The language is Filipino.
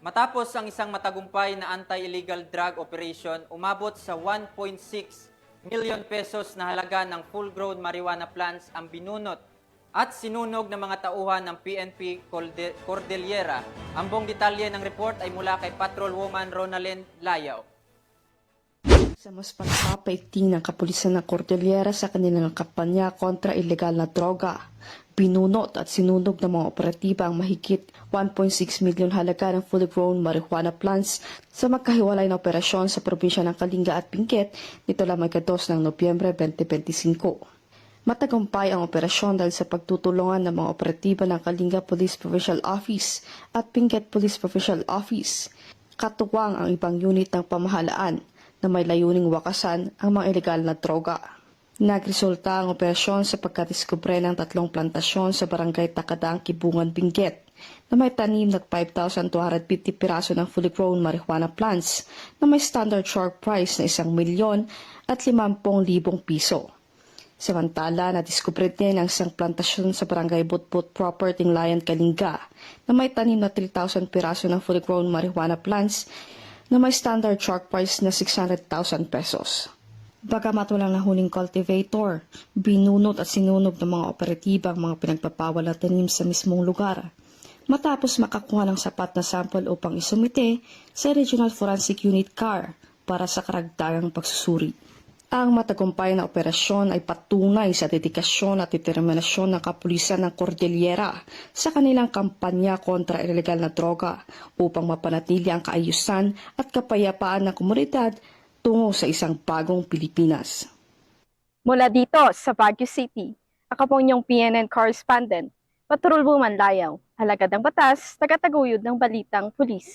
Matapos ang isang matagumpay na anti-illegal drug operation, umabot sa 1.6 million pesos na halaga ng full-grown marijuana plants ang binunot at sinunog ng mga tauhan ng PNP Cordillera. Ang buong detalye ng report ay mula kay Patrolwoman Ronalyn Layaw. Sa mas pagpapaigting ng kapulisan ng Cordillera sa kanilang kampanya kontra ilegal na droga, binunot at sinunog ng mga operatiba ang mahigit 1.6 milyon halaga ng fully grown marijuana plants sa magkahiwalay na operasyon sa probinsya ng Kalinga at Benguet nito lamang ika-2 ng Nobyembre 2025. Matagumpay ang operasyon dahil sa pagtutulungan ng mga operatiba ng Kalinga Police Provincial Office at Benguet Police Provincial Office. Katuwang ang ibang unit ng pamahalaan na may layuning wakasan ang mga ilegal na droga. Nagresulta ang operasyon sa pagkadiskubre ng 3 plantasyon sa barangay Takadang, Kibungan, Benguet na may tanim na 5,250 piraso ng fully grown marijuana plants na may standard shark price na 1 milyon at 50,000 piso. Samantala, nadiskubre din ang isang plantasyon sa barangay Butbut Property Lion, Kalinga na may tanim na 3,000 piraso ng fully grown marijuana plants na may standard shark price na 600,000 pesos. Bagamat walang nahuling cultivator, binunot at sinunog ng mga operatiba ang mga pinagpapawal na tanim sa mismong lugar. Matapos makakuha ng sapat na sample upang isumite sa Regional Forensic Unit CAR para sa karagdagang pagsusuri. Ang matagumpay na operasyon ay patunay sa dedikasyon at determinasyon ng kapulisan ng Cordillera sa kanilang kampanya kontra ilegal na droga upang mapanatili ang kaayusan at kapayapaan ng komunidad tungo sa isang bagong Pilipinas. Mula dito sa Baguio City, ako po inyong PNN correspondent, Patrolwoman Layaw, Alagad ng Batas, tagataguyod ng Balitang Pulis.